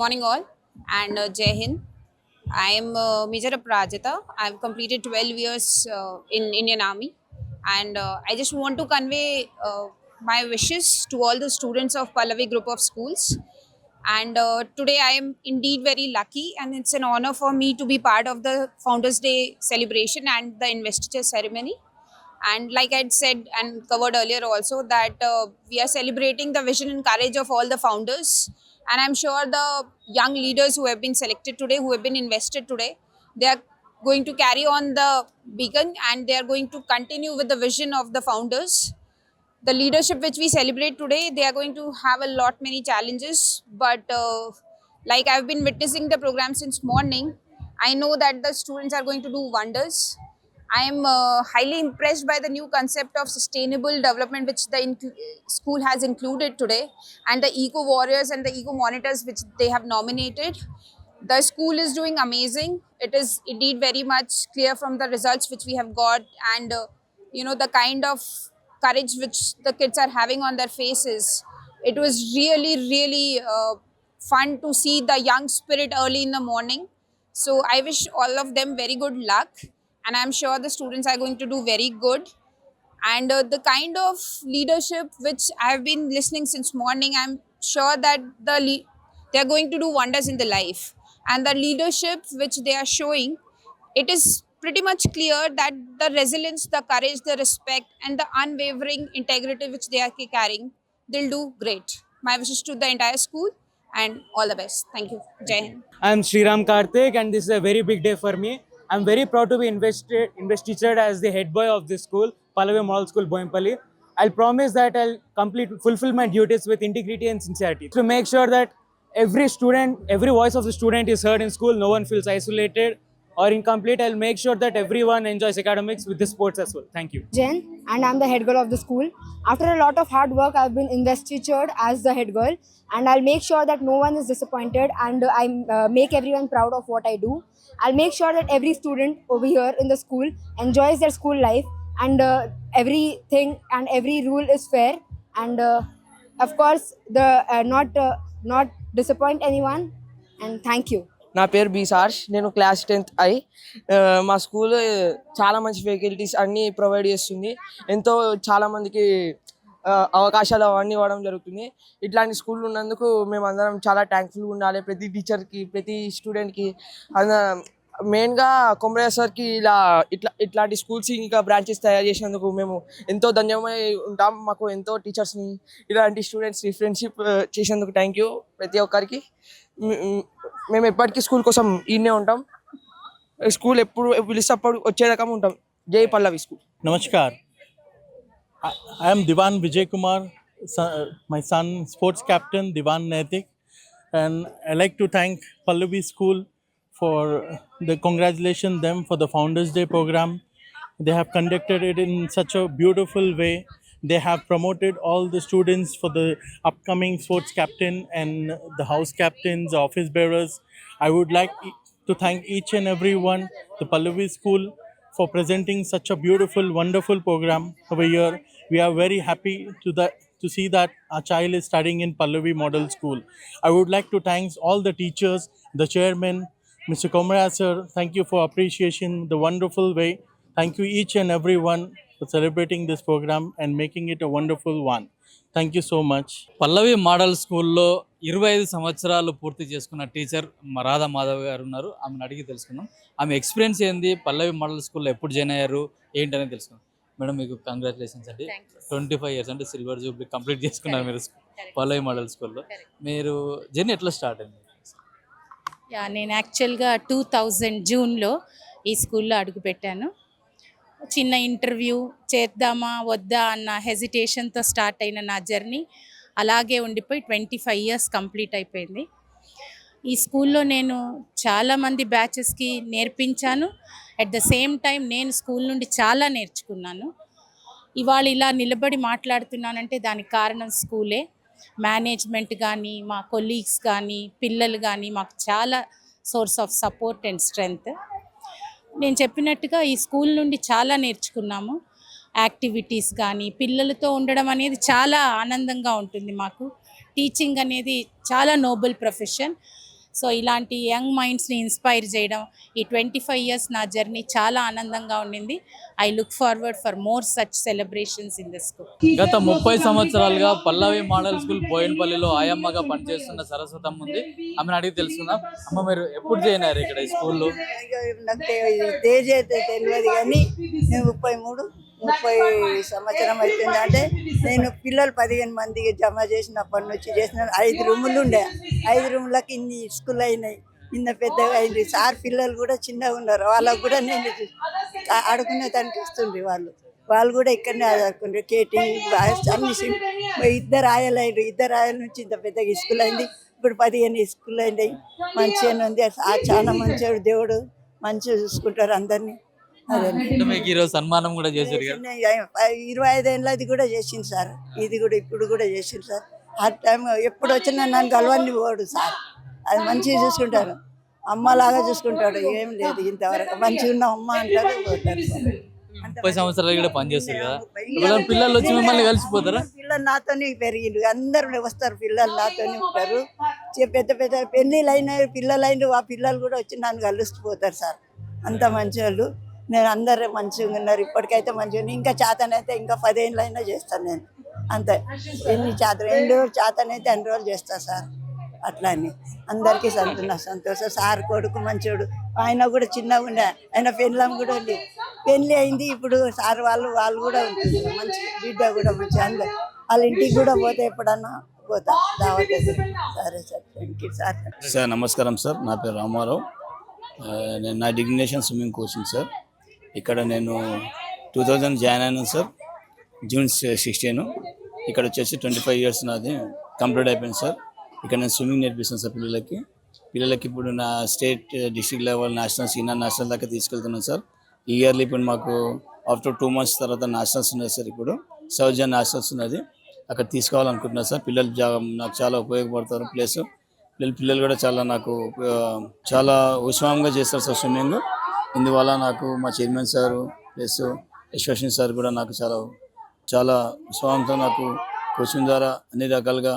Morning all and Jai Hind. I am Major Aprajita. I have completed 12 years in Indian Army, and I just want to convey my wishes to all the students of Pallavi Group of Schools. And today I am indeed very lucky, and it's an honor for me to be part of the Founders Day celebration and the investiture ceremony. And like I'd said and covered earlier also, that we are celebrating the vision and courage of all the founders. And I'm sure the young leaders who have been selected today, who have been invested today, they are going to carry on the beacon and they are going to continue with the vision of the founders. The leadership which we celebrate today, they are going to have a lot many challenges, but like I've been witnessing the program since morning, I know that the students are going to do wonders. I am highly impressed by the new concept of sustainable development which the school has included today, and the eco warriors and the eco monitors which they have nominated. The school is doing amazing. It is indeed very much clear from the results which we have got, and the kind of courage which the kids are having on their faces. It was really fun to see the young spirit early in the morning. So I wish all of them very good luck, and I'm sure the students are going to do very good. And the kind of leadership which I have been listening since morning, I'm sure that they are going to do wonders in the life. And the leadership which they are showing, it is pretty much clear that the resilience, the courage, the respect, and the unwavering integrity which they are carrying, they'll do great. My wishes to the entire school and all the best. Thank you. Jai Hind. I'm Sriram Karthik, and this is a very big day for me. I'm very proud to be investitured as the head boy of this school, Pallavi Model School, Boyampally. I'll promise that I'll fulfill my duties with integrity and sincerity to make sure that every student, every voice of the student is heard in school. No one feels isolated or incomplete. I'll make sure that everyone enjoys academics with the sports as well. Thank you. Jen, and I'm the head girl of the school. After a lot of hard work, I've been investitured as the head girl, and I'll make sure that no one is disappointed, and I make everyone proud of what I do. I'll make sure that every student over here in the school enjoys their school life, and everything and every rule is fair, and of course, the not disappoint anyone. And thank you. నా పేరు B సార్ష్. నేను class 10th I. మా school చాలా మంచి facilities అన్నీ provide చేస్తుంది. ఎంతో చాలామందికి అవకాశాలు అవన్నీ ఇవ్వడం జరుగుతుంది. ఇట్లాంటి స్కూల్ ఉన్నందుకు మేమందరం చాలా థ్యాంక్ఫుల్గా ఉండాలి ప్రతి టీచర్కి, ప్రతి స్టూడెంట్కి. మెయిన్గా కొమరయ్య సార్కి ఇట్లాంటి స్కూల్స్ ఇంకా బ్రాంచెస్ తయారు చేసినందుకు మేము ఎంతో ధన్యమై ఉంటాం. మాకు ఎంతో టీచర్స్ని, ఇలాంటి స్టూడెంట్స్ ఫ్రెండ్షిప్ చేసినందుకు థ్యాంక్ యూ ప్రతి ఒక్కరికి. మేము ఎప్పటికీ స్కూల్ కోసం ఈయనే ఉంటాం. స్కూల్ ఎప్పుడు పిలిచినప్పుడు వచ్చే రకం ఉంటాం. జై పల్లవి school. Namaskar. I am Divan Vijay Kumar, my son, sports captain Divan Naitik, and I like to thank Pallavi School for the congratulation them for the Founders Day program. They have conducted it in such a beautiful way. They have promoted all the students for the upcoming sports captain and the house captains, office bearers. I would like to thank each and every one, the Pallavi School, for presenting such a beautiful, wonderful program over here. We are very happy to see that our child is studying in Pallavi Model School. I would like to thank all the teachers, the chairman, Mr. Komraya sir. Thank you for appreciation, the wonderful way. Thank you each and every one for celebrating this program and making it a wonderful one. Thank you so much. Pallavi model స్కూల్లో 25 సంవత్సరాలు పూర్తి చేసుకున్న teacher Radha Madhav గారు ఉన్నారు. ఆమెను అడిగి తెలుసుకుందాం. ఆమె ఎక్స్పీరియన్స్ ఏంది, పల్లవి మోడల్ స్కూల్లో ఎప్పుడు జాయిన్ అయ్యారు, ఏంటనేది తెలుసుకుందాం. మేడం, మీకు కంగ్రాచులేషన్స్ అండి. 25 ఇయర్స్ అంటే సిల్వర్ జూబ్లీ కంప్లీట్ చేసుకున్నారు మీరు పల్లవి మోడల్ స్కూల్లో. మీరు జర్నీ ఎట్లా స్టార్ట్ అయింది? నేను యాక్చువల్గా 2000 జూన్లో ఈ స్కూల్లో అడుగుపెట్టాను. చిన్న ఇంటర్వ్యూ చేద్దామా వద్దా అన్న హెజిటేషన్తో స్టార్ట్ అయిన నా జర్నీ అలాగే ఉండిపోయి 25 ఇయర్స్ కంప్లీట్ అయిపోయింది. ఈ స్కూల్లో నేను చాలామంది బ్యాచెస్కి నేర్పించాను. అట్ ద సేమ్ టైం నేను స్కూల్ నుండి చాలా నేర్చుకున్నాను. ఇవాళ ఇలా నిలబడి మాట్లాడుతున్నానంటే దానికి కారణం స్కూలే. మేనేజ్మెంట్ కానీ, మా కొలీగ్స్ కానీ, పిల్లలు కానీ మాకు చాలా source of support and strength. నేను చెప్పినట్టుగా ఈ స్కూల్ నుండి చాలా నేర్చుకున్నాము. యాక్టివిటీస్ కానీ, పిల్లలతో ఉండడం అనేది చాలా ఆనందంగా ఉంటుంది మాకు. టీచింగ్ అనేది చాలా నోబెల్ ప్రొఫెషన్. సో ఇలాంటి యంగ్ మైండ్స్ని ఇన్స్పైర్ చేయడం ఈ 25 ఇయర్స్ నా జర్నీ చాలా ఆనందంగా ఉండింది. I look forward for more such celebrations in the school. గత 30 సంవత్సరాలుగా పల్లవి మోడల్ స్కూల్ బోయినపల్లిలో ఆయమ్మగా పనిచేస్తున్న సరస్వతమ్మ ఉంది. ఆమెను అడిగి తెలుసుకుందాం. అమ్మ, మీరు ఎప్పుడు జాయిన్ అయ్యారు ఇక్కడ ఈ స్కూల్లో? నాకు తేజ్ అయితే తెలియదు కానీ నేను 30 సంవత్సరం అవుతుంది. అంటే నేను పిల్లలు 15 మందికి జమ చేసినప్పటి నుంచి చేసిన 5 రూములు ఉండే. 5 రూములకి ఇన్ని స్కూల్ అయినాయి, ఇన్న పెద్దగా అయింది. సార్ పిల్లలు కూడా చిన్నగా ఉన్నారు, వాళ్ళకు కూడా నేను ఆడుకునే దానికి ఇస్తుండ్రి. వాళ్ళు కూడా ఇక్కడనే ఆడుకుంటారు. కేటింగ్ అన్ని ఇద్దరు ఆయల నుంచి ఇంత పెద్దగా స్కూల్ అయింది. ఇప్పుడు 15 స్కూల్ అయినాయి. మంచిగా ఉంది. చాలా మంచిగా దేవుడు మంచిగా చూసుకుంటారు అందరినీ. అంటే మీకు ఈరోజు సన్మానం కూడా చేశారు కదా? 25 ఏళ్ళది కూడా చేసింది సార్. ఇది కూడా ఇప్పుడు కూడా చేసింది సార్. ఆ టైం ఎప్పుడు వచ్చినా నన్ను కలవని పోడు సార్. అది మంచిగా చూసుకుంటారు, అమ్మలాగా చూసుకుంటాడు. ఏం లేదు ఇంతవరకు మంచిగా ఉన్న అమ్మ అంటారు, పోతారు సార్. 30 సంవత్సరాలు కూడా పనిచేస్తారు కదా, ఇప్పుడు పిల్లలు వచ్చి మిమ్మల్ని కలిసిపోతారా? పిల్లలు నాతోనే పెరిగిండు, అందరూ వస్తారు, పిల్లలు నాతోనే ఉంటారు. పెద్ద పెద్ద పెళ్ళిళ్ళు అయిన పిల్లలు అయిన ఆ పిల్లలు కూడా వచ్చి నన్ను కలిసిపోతారు సార్. అంత మంచి వాళ్ళు. నేను అందరూ మంచిగా ఉన్నారు, ఇప్పటికైతే మంచిగా. ఇంకా చేతనైతే ఇంకా 10 ఏళ్ళు అయినా చేస్తాను నేను. అంతే, ఎన్ని చేతనైతే అన్ని రోజులు చేస్తాను సార్. అట్లా అని అందరికీ సంతోషం. సార్ కొడుకు మంచోడు, ఆయన కూడా చిన్నగా ఉండే, ఆయన పెళ్ళం కూడా ఉంది, పెళ్ళి అయింది. ఇప్పుడు సార్ వాళ్ళు కూడా ఉంటుంది, మంచి బిడ్డ కూడా మంచి. అందరు వాళ్ళ ఇంటికి కూడా పోతే ఎప్పుడన్నా పోతా దావత్. సరే sir, thank you sir. Sir నమస్కారం సార్, నా పేరు రామారావు. నేను నా డిగ్నేషన్ స్విమ్మింగ్ కోచింగ్ సార్. ఇక్కడ నేను 2000 జాయిన్ అయినాను సార్, June 16. ఇక్కడ వచ్చేసి 25 ఇయర్స్ నాది కంప్లీట్ అయిపోయింది సార్. ఇక్కడ నేను స్విమ్మింగ్ నేర్పిస్తాను సార్ పిల్లలకి. ఇప్పుడు నా state, district level, national, senior national దాకా తీసుకెళ్తున్నాను సార్. ఇయర్లీ ఇప్పుడు మాకు ఆఫ్టర్ 2 months తర్వాత నేషనల్స్ ఉన్నాయి సార్. ఇప్పుడు సౌత్ జన్ నేషనల్స్ ఉన్నది, అక్కడ తీసుకోవాలనుకుంటున్నాను సార్. పిల్లలు నాకు చాలా ఉపయోగపడతారు. ప్లస్ పిల్లలు కూడా చాలా ఉత్సాహంగా చేస్తారు సార్ స్విమ్మింగ్. ఇందువల్ల నాకు మా చైర్మన్ సార్ ప్లస్ యశ్వశ్విన్ సార్ కూడా నాకు చాలా ఉత్సాహంతో నాకు కోచింగ్ ద్వారా అన్ని రకాలుగా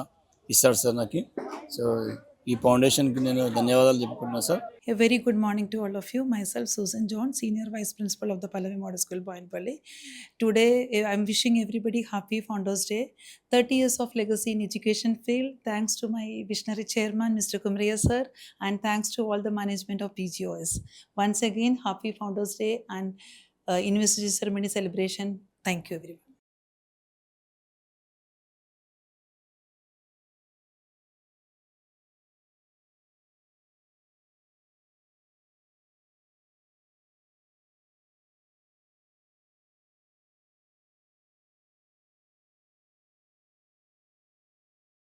ఇస్తారు సార్ నాకు. సో ఈ ఫౌండేషన్కి నేను ధన్యవాదాలు చెప్పుకుంటున్నాను sir. A very good morning to all of you. Myself, Susan John, Senior Vice Principal of the Pallavi Model School, Boinpalli. Today, I'm wishing everybody happy Founders Day. 30 years of legacy in education field. Thanks to my visionary chairman, Mr. Kumriya sir, and thanks to all the management of PGOS. Once again, happy Founders Day and University Ceremony celebration. Thank you, everyone.